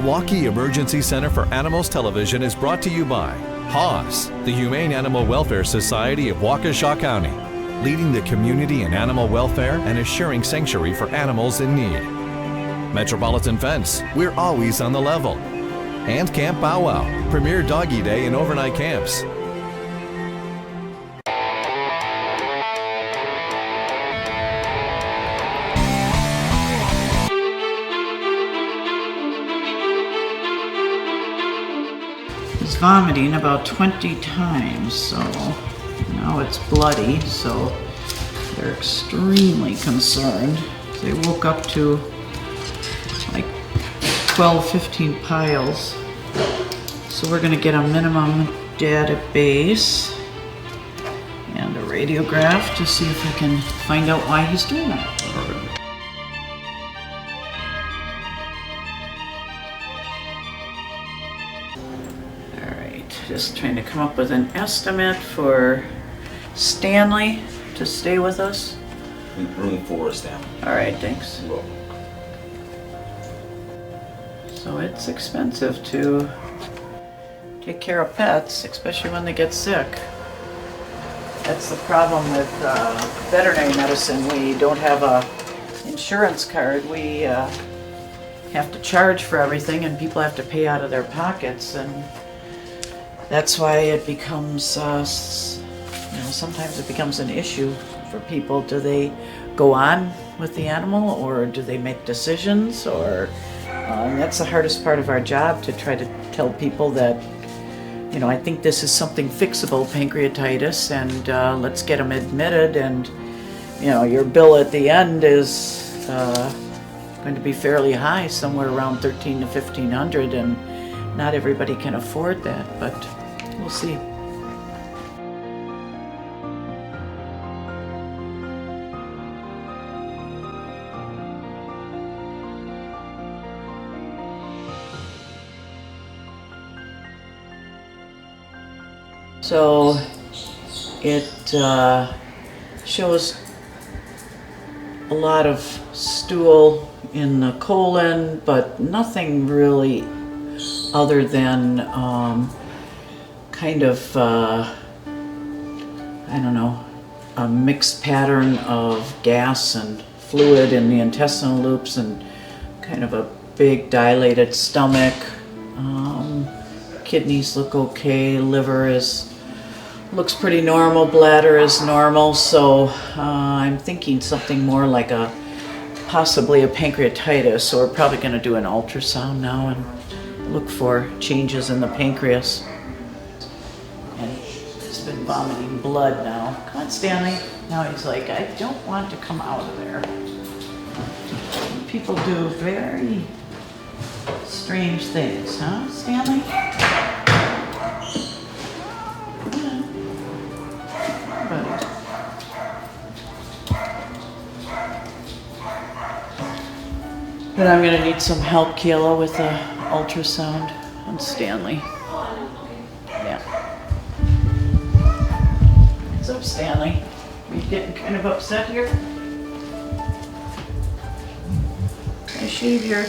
Milwaukee Emergency Center for Animals Television is brought to you by HAWS, the Humane Animal Welfare Society of Waukesha County, leading the community in animal welfare and assuring sanctuary for animals in need. Metropolitan Fence, we're always on the level. And Camp Bow Wow, premier doggy day and overnight camps. He's vomiting about 20 times, so now it's bloody, so they're extremely concerned. They woke up to like 12, 15 piles. So we're gonna get a minimum database and a radiograph to see if we can find out why he's doing that. Just trying to come up with an estimate for Stanley to stay with us. Room 4 is down. All right, thanks. Cool. So it's expensive to take care of pets, especially when they get sick. That's the problem with veterinary medicine. We don't have a insurance card. We have to charge for everything, and people have to pay out of their pockets, and that's why it becomes, sometimes it becomes an issue for people. Do they go on with the animal, or do they make decisions? Or that's the hardest part of our job, to try to tell people that, I think this is something fixable, pancreatitis, and let's get them admitted. And your bill at the end is going to be fairly high, somewhere around $1,300 to $1,500, and not everybody can afford that, but we'll see. So it shows a lot of stool in the colon, but nothing really other than a mixed pattern of gas and fluid in the intestinal loops, and kind of a big dilated stomach. Kidneys look okay, liver looks pretty normal, bladder is normal, so I'm thinking something more like possibly a pancreatitis. So we're probably going to do an ultrasound now and look for changes in the pancreas. And he's been vomiting blood now. Come on, Stanley. Now he's like, I don't want to come out of there. People do very strange things, huh, Stanley? But I'm gonna need some help, Kayla, with the ultrasound on Stanley. Yeah. What's up, Stanley? Are you getting kind of upset here? Can I shave your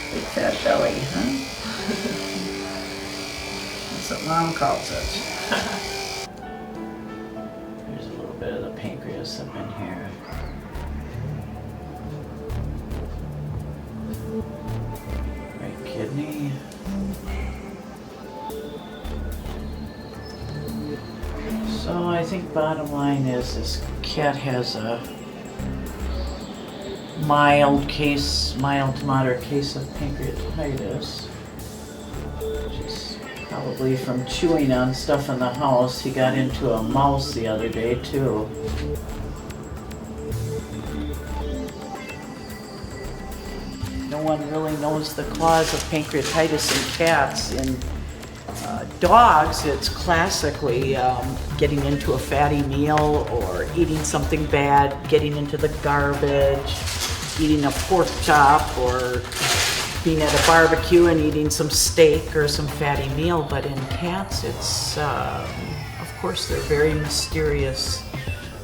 big fat belly, huh? That's what Mom calls it. There's a little bit of the pancreas up in here. Right kidney. So I think bottom line is this cat has a mild to moderate case of pancreatitis, which is probably from chewing on stuff in the house. He got into a mouse the other day too. No one really knows the cause of pancreatitis in cats. In dogs, it's classically getting into a fatty meal, or eating something bad, getting into the garbage, eating a pork chop, or being at a barbecue and eating some steak or some fatty meal. But in cats, it's, of course, they're very mysterious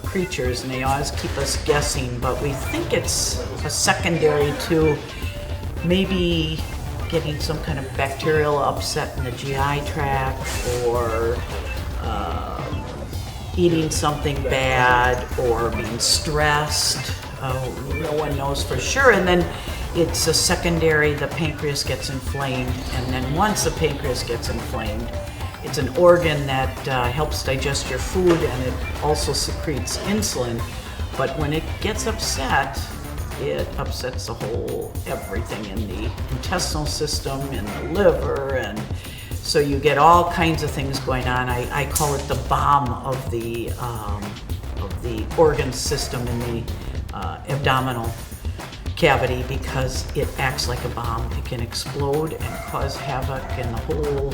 creatures, and they always keep us guessing, but we think it's a secondary to maybe getting some kind of bacterial upset in the GI tract, or eating something bad, or being stressed. No one knows for sure. And then it's a secondary, the pancreas gets inflamed. And then once the pancreas gets inflamed, it's an organ that helps digest your food, and it also secretes insulin. But when it gets upset, it upsets the whole everything in the intestinal system, in the liver, and so you get all kinds of things going on. I call it the bomb of the organ system in the abdominal cavity, because it acts like a bomb. It can explode and cause havoc in the whole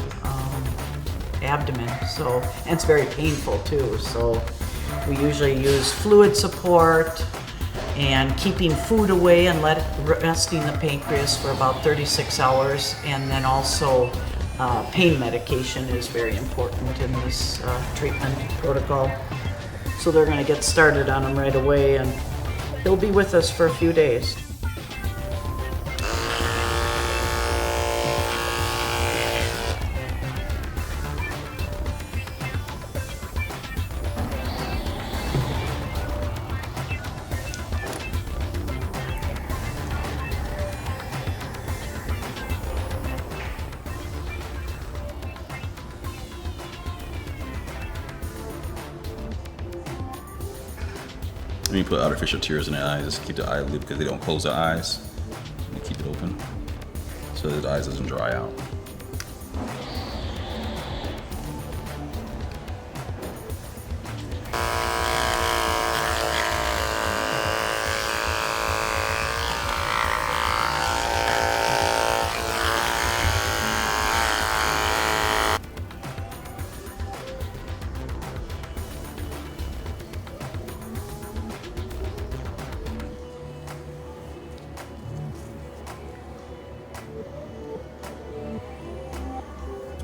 abdomen. So, and it's very painful too. So we usually use fluid support and keeping food away and resting the pancreas for about 36 hours. And then also pain medication is very important in this treatment protocol. So they're going to get started on them right away, and he'll be with us for a few days. When you put artificial tears in their eyes, keep the eyelid, because they don't close their eyes. They keep it open so the eyes doesn't dry out.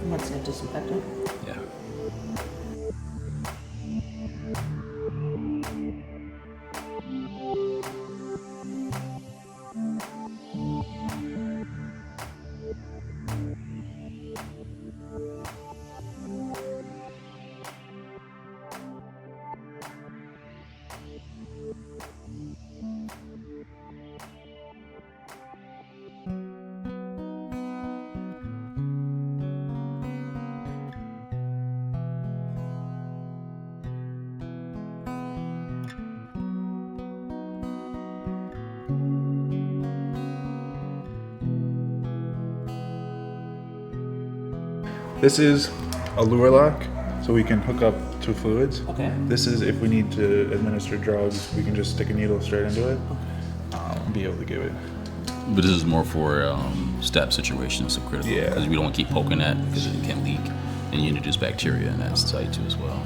What's it, disinfectant? Yeah. This is a lure lock, so we can hook up to fluids. Okay. This is if we need to administer drugs, we can just stick a needle straight into it and be able to give it. But this is more for staph situations, so critical. Yeah. Because we don't want to keep poking that, because it can leak, and you introduce bacteria in that site too as well.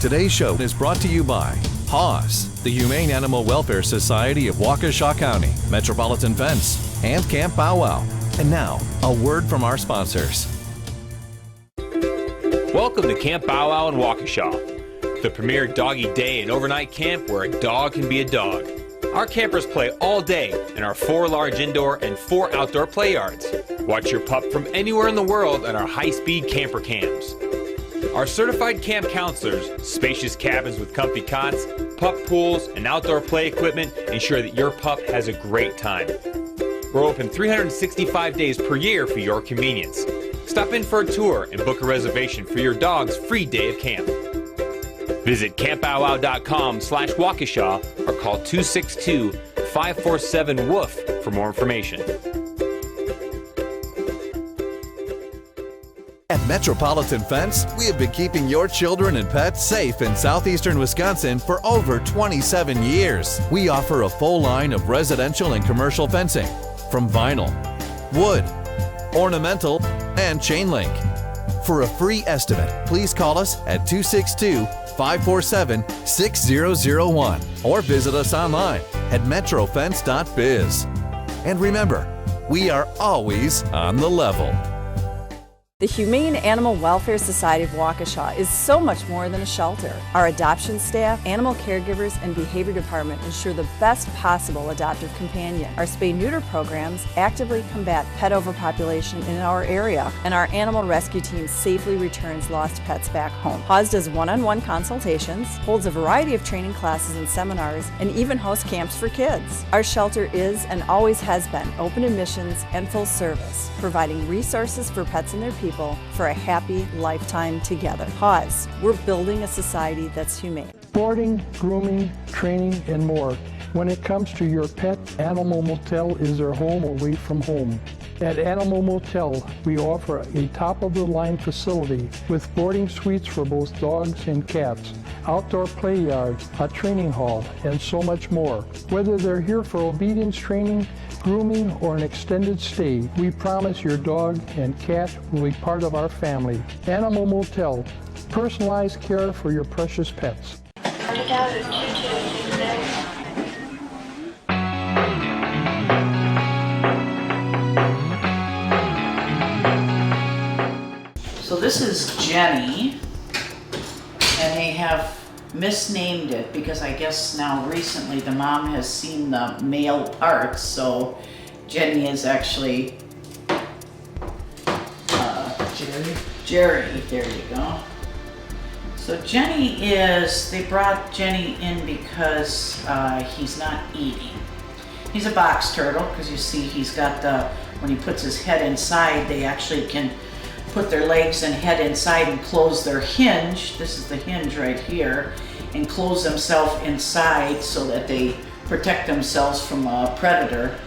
Today's show is brought to you by HAWS, the Humane Animal Welfare Society of Waukesha County, Metropolitan Fence, and Camp Bow Wow. And now, a word from our sponsors. Welcome to Camp Bow Wow in Waukesha, the premier doggy day and overnight camp where a dog can be a dog. Our campers play all day in our 4 large indoor and 4 outdoor play yards. Watch your pup from anywhere in the world at our high-speed camper cams. Our certified camp counselors, spacious cabins with comfy cots, pup pools, and outdoor play equipment ensure that your pup has a great time. We're open 365 days per year for your convenience. Stop in for a tour and book a reservation for your dog's free day of camp. Visit campbowwow.com/Waukesha or call 262-547-WOOF for more information. At Metropolitan Fence, we have been keeping your children and pets safe in southeastern Wisconsin for over 27 years. We offer a full line of residential and commercial fencing, from vinyl, wood, ornamental, and chain link. For a free estimate, please call us at 262-547-6001 or visit us online at metrofence.biz. And remember, We are always on the level. The Humane Animal Welfare Society of Waukesha is so much more than a shelter. Our adoption staff, animal caregivers, and behavior department ensure the best possible adoptive companion. Our spay-neuter programs actively combat pet overpopulation in our area, and our animal rescue team safely returns lost pets back home. Paws does one-on-one consultations, holds a variety of training classes and seminars, and even hosts camps for kids. Our shelter is and always has been open admissions and full service, providing resources for pets and their people for a happy lifetime together. Pause. We're building a society that's humane. Boarding, grooming, training, and more. When it comes to your pet, Animal Motel is their home away from home. At Animal Motel, we offer a top-of-the-line facility with boarding suites for both dogs and cats, outdoor play yards, a training hall, and so much more. Whether they're here for obedience training, grooming, or an extended stay, we promise your dog and cat will be part of our family. Animal Motel, personalized care for your precious pets. So this is Jenny, and they have misnamed it because I guess now recently the mom has seen the male parts, so Jenny is actually Jerry, there you go. So Jenny is, they brought Jenny in because he's not eating. He's a box turtle because you see he's got the, when he puts his head inside, they actually can put their legs and head inside and close their hinge. This is the hinge right here, and close themselves inside so that they protect themselves from a predator.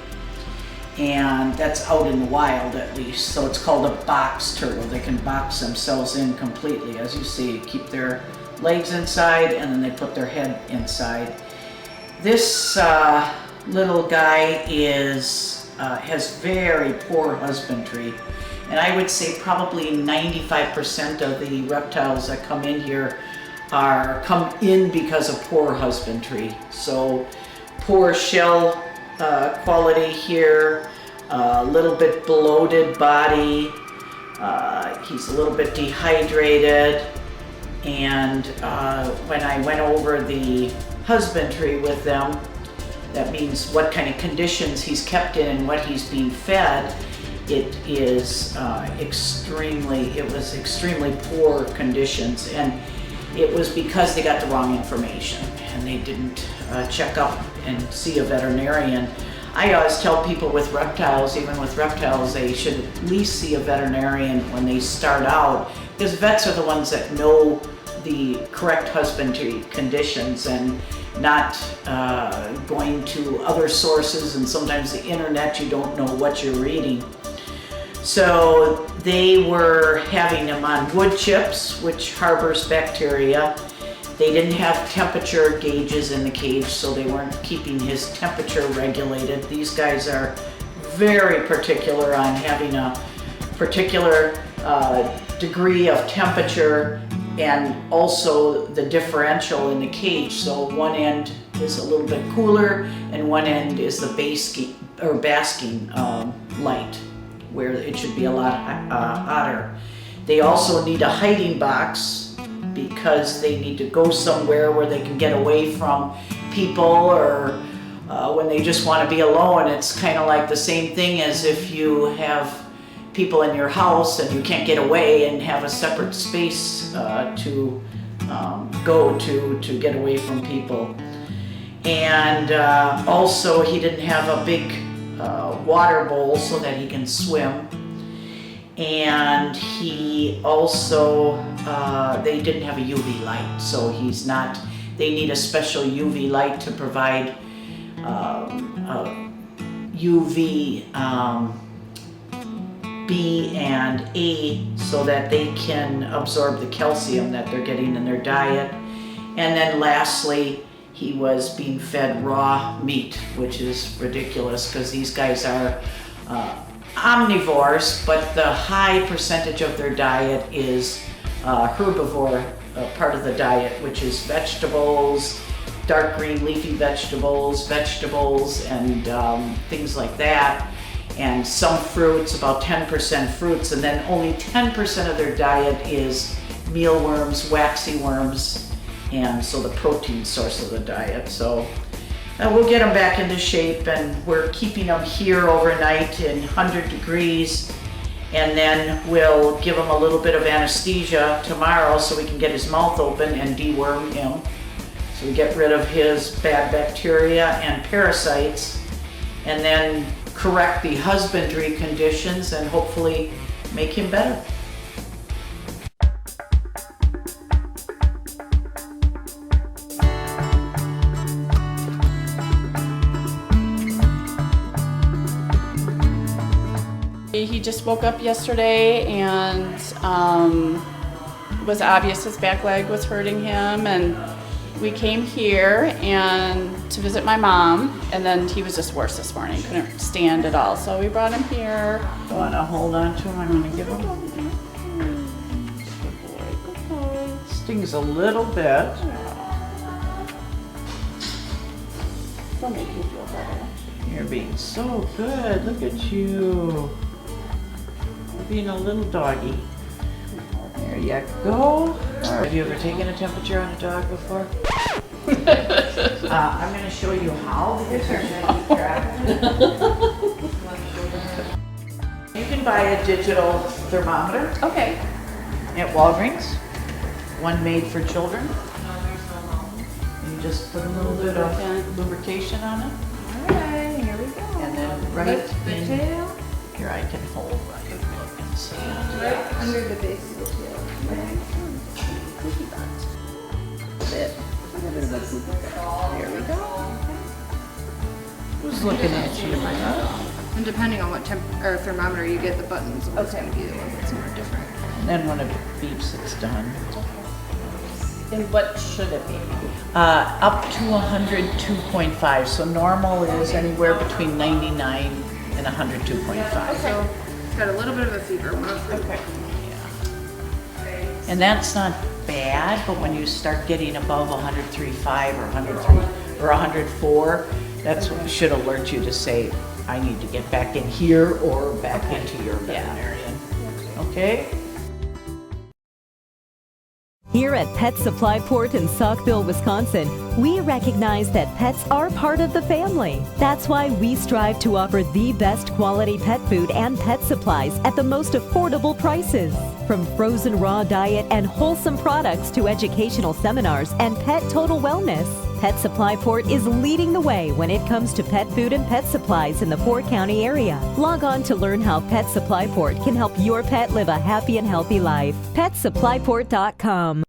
And that's out in the wild at least. So it's called a box turtle. They can box themselves in completely. As you see, keep their legs inside and then they put their head inside. This little guy is has very poor husbandry. And I would say probably 95% of the reptiles that come in here come in because of poor husbandry. So poor shell quality here, a little bit bloated body, he's a little bit dehydrated, and when I went over the husbandry with them, that means what kind of conditions he's kept in and what he's being fed, it was extremely poor conditions, and it was because they got the wrong information and they didn't check up and see a veterinarian. I always tell people with reptiles, even with reptiles, they should at least see a veterinarian when they start out, because vets are the ones that know the correct husbandry conditions and not going to other sources, and sometimes the internet, you don't know what you're reading. So they were having him on wood chips, which harbors bacteria. They didn't have temperature gauges in the cage, so they weren't keeping his temperature regulated. These guys are very particular on having a particular degree of temperature and also the differential in the cage. So one end is a little bit cooler and one end is the basking light, where it should be a lot hotter. They also need a hiding box because they need to go somewhere where they can get away from people, or when they just want to be alone. It's kind of like the same thing as if you have people in your house and you can't get away and have a separate space to go to get away from people. And also he didn't have a big water bowl so that he can swim. And he also, they didn't have a UV light, so they need a special UV light to provide UV B and A so that they can absorb the calcium that they're getting in their diet. And then lastly, he was being fed raw meat, which is ridiculous because these guys are omnivores, but the high percentage of their diet is herbivore part of the diet, which is vegetables, dark green leafy vegetables, and things like that. and some fruits, about 10% fruits, and then only 10% of their diet is mealworms, waxy worms, and so the protein source of the diet. So we'll get them back into shape, and we're keeping them here overnight in 100 degrees, and then we'll give him a little bit of anesthesia tomorrow so we can get his mouth open and deworm him. So we get rid of his bad bacteria and parasites, and then correct the husbandry conditions and hopefully make him better. He just woke up yesterday and it was obvious his back leg was hurting him, and we came here and to visit my mom, and then he was just worse this morning, couldn't stand at all, so we brought him here. You want to hold on to him? I'm going to give him. Good boy. Stings a little bit. It'll make you feel better. You're being so good. Look at you. You're being a little doggy. There you go. Have you ever taken a temperature on a dog before? I'm going to show you how. You can buy a digital thermometer. Okay. At Walgreens. One made for children. You just put a little bit of lubrication on it. Alright, here we go. And then right in here, I can hold right and see. Right under the base of the tail. There we go. Who's looking at you? And depending on what thermometer you get, the buttons are going to be the one that's more different. And then when it beeps, it's done. And what should it be? Up to 102.5. So normal is anywhere between 99 and 102.5. So it's got a little bit of a fever. Okay. And that's not bad, but when you start getting above 103.5 or 103 or 104, that's what should alert you to say, I need to get back in here or back into your veterinarian. Okay? Here at Pet Supply Port in Saukville, Wisconsin, we recognize that pets are part of the family. That's why we strive to offer the best quality pet food and pet supplies at the most affordable prices. From frozen raw diet and wholesome products to educational seminars and pet total wellness, Pet Supply Port is leading the way when it comes to pet food and pet supplies in the Fort County area. Log on to learn how Pet Supply Port can help your pet live a happy and healthy life. PetSupplyPort.com.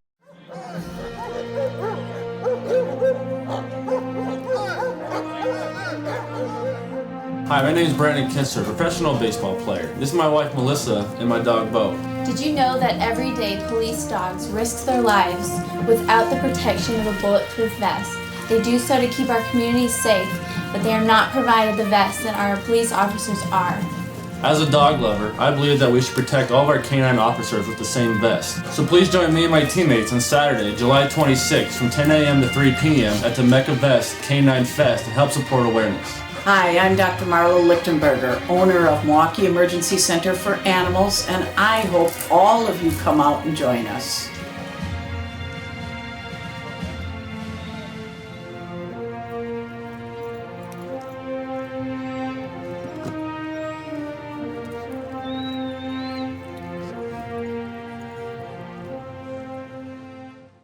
Hi, my name is Brandon Kinster, professional baseball player. This is my wife Melissa and my dog Bo. Did you know that every day police dogs risk their lives without the protection of a bulletproof vest? They do so to keep our communities safe, but they are not provided the vests that our police officers are. As a dog lover, I believe that we should protect all of our canine officers with the same vest. So please join me and my teammates on Saturday, July 26th from 10 a.m. to 3 p.m. at the Mecca Vest Canine Fest to help support awareness. Hi, I'm Dr. Marla Lichtenberger, owner of Milwaukee Emergency Center for Animals, and I hope all of you come out and join us.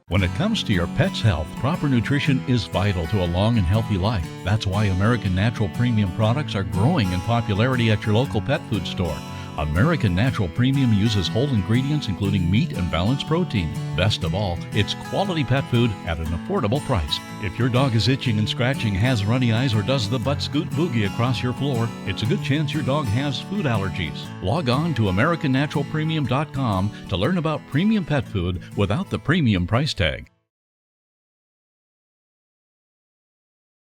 When it comes to your pet's health, proper nutrition is vital to a long and healthy life. That's why American Natural Premium products are growing in popularity at your local pet food store. American Natural Premium uses whole ingredients including meat and balanced protein. Best of all, it's quality pet food at an affordable price. If your dog is itching and scratching, has runny eyes, or does the butt scoot boogie across your floor, it's a good chance your dog has food allergies. Log on to AmericanNaturalPremium.com to learn about premium pet food without the premium price tag.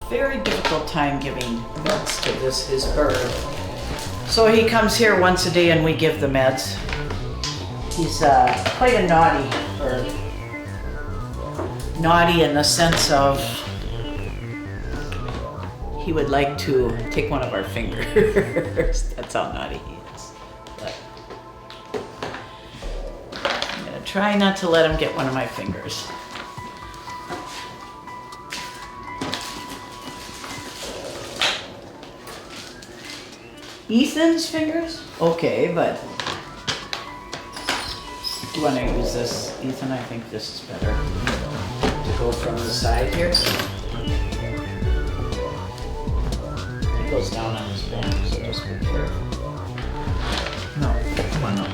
Very difficult time giving meds to his bird. So he comes here once a day and we give the meds. He's quite a naughty bird. Naughty in the sense of he would like to take one of our fingers. That's how naughty he is. But I'm gonna try not to let him get one of my fingers. Ethan's fingers? Okay, but do you want to use this, Ethan? I think this is better to go from the side here. It goes down on his back, so just be careful. No, come on up.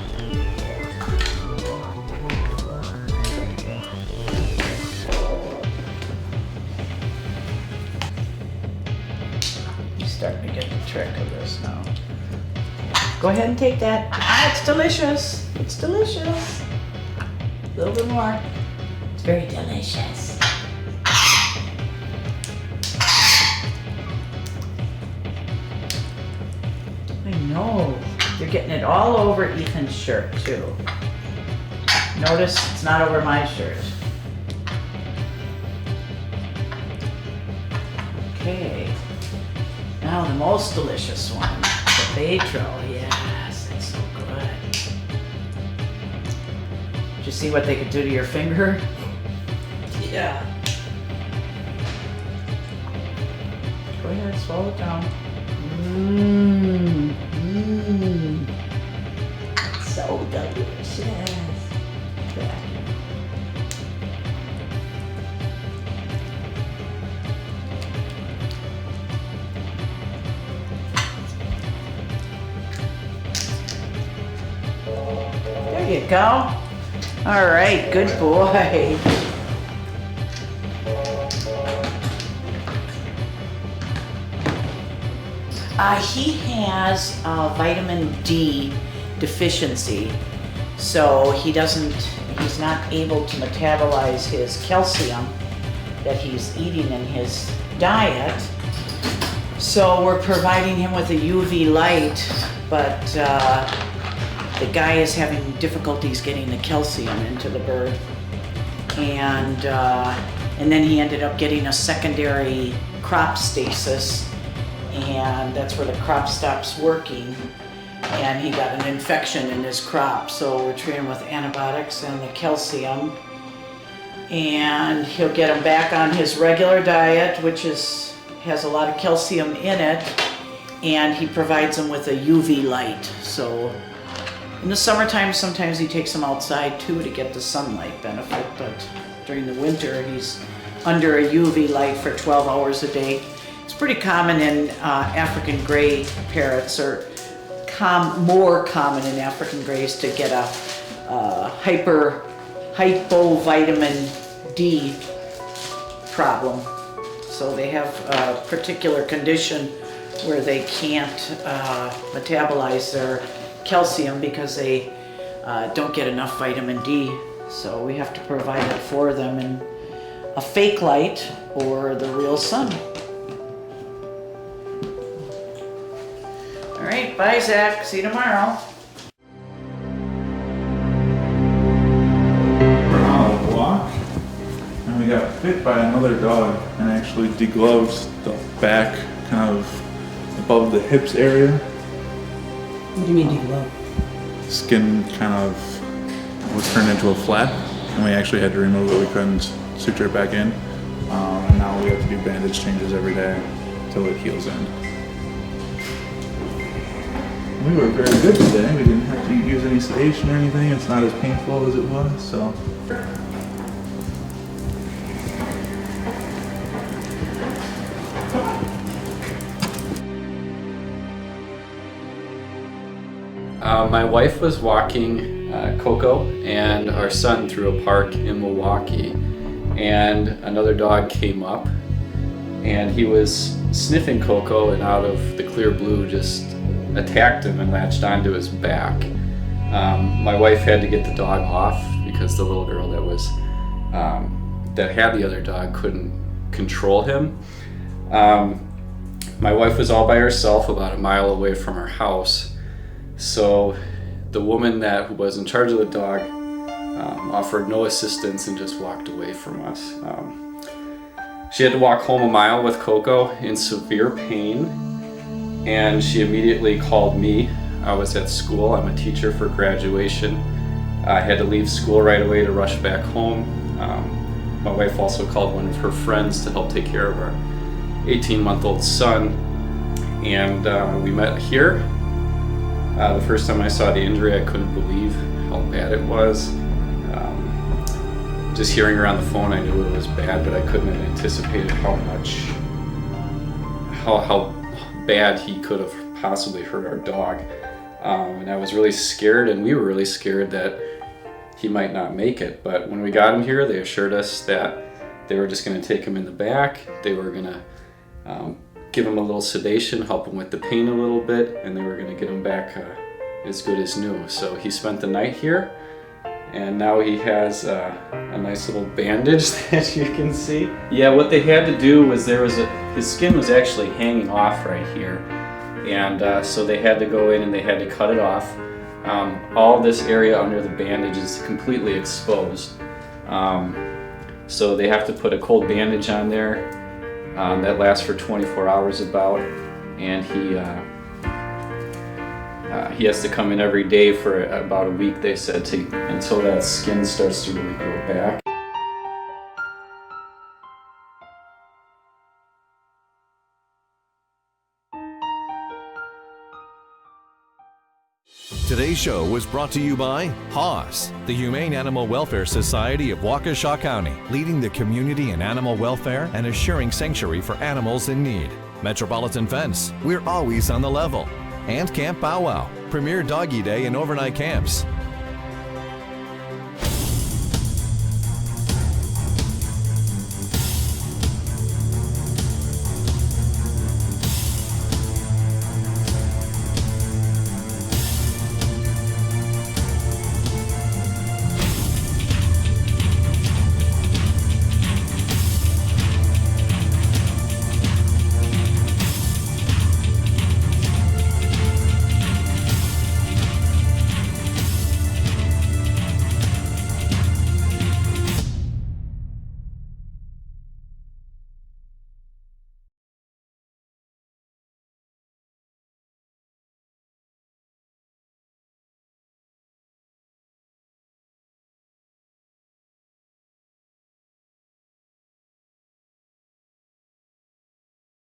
He's starting to get the trick of this now. Go ahead and take that. Ah, it's delicious. It's delicious. A little bit more. It's very delicious. I know. You're getting it all over Ethan's shirt, too. Notice it's not over my shirt. Okay. Now the most delicious one. The Baytril. Yes, it's so good. Did you see what they could do to your finger? Yeah. Go ahead, swallow it down. Mmm. Mmm. So delicious. Yeah. There you go. All right, good boy. He has vitamin D deficiency, so he's not able to metabolize his calcium that he's eating in his diet. So we're providing him with a UV light, but the guy is having difficulties getting the calcium into the bird. And then he ended up getting a secondary crop stasis, and that's where the crop stops working, and he got an infection in his crop. So we're treating him with antibiotics and the calcium, and he'll get him back on his regular diet, which has a lot of calcium in it, and he provides him with a UV light. So in the summertime, sometimes he takes them outside too to get the sunlight benefit, but during the winter, he's under a UV light for 12 hours a day. It's pretty common in African gray parrots, or more common in African grays, to get a hypovitamin D problem. So they have a particular condition where they can't metabolize their calcium because they don't get enough vitamin D. So we have to provide it for them in a fake light or the real sun. All right, bye Zach, see you tomorrow. We're on a walk, and we got bit by another dog and actually degloved the back, kind of above the hips area. What do you mean deglove? Skin kind of was turned into a flap, and we actually had to remove it. We couldn't suture it back in, and now we have to do bandage changes every day till it heals in. We were very good today. We didn't have to use any sedation or anything. It's not as painful as it was, so. My wife was walking Coco and our son through a park in Milwaukee, and another dog came up, and he was sniffing Coco, and out of the clear blue just attacked him and latched onto his back. My wife had to get the dog off because the little girl that had the other dog couldn't control him. My wife was all by herself about a mile away from our house, so the woman who was in charge of the dog offered no assistance and just walked away from us. She had to walk home a mile with Coco in severe pain, and she immediately called me. I was at school. I'm a teacher for graduation. I had to leave school right away to rush back home. My wife also called one of her friends to help take care of our 18-month-old son, and we met here. The first time I saw the injury, I couldn't believe how bad it was. Just hearing her on the phone, I knew it was bad, but I couldn't have anticipated how bad he could have possibly hurt our dog. And I was really scared, and we were really scared that he might not make it. But when we got him here, they assured us that they were just going to take him in the back. They were going to give him a little sedation, help him with the pain a little bit, and they were going to get him back as good as new. So he spent the night here, and now he has a nice little bandage that you can see. Yeah, what they had to do was his skin was actually hanging off right here, and so they had to go in and they had to cut it off. All this area under the bandage is completely exposed, so they have to put a cold bandage on there that lasts for 24 hours about, and he has to come in every day for about a week, they said, until that skin starts to really grow back. Today's show was brought to you by HAWS, the Humane Animal Welfare Society of Waukesha County, leading the community in animal welfare and assuring sanctuary for animals in need. Metropolitan Fence, we're always on the level. And Camp Bow Wow, premier doggy day and overnight camps.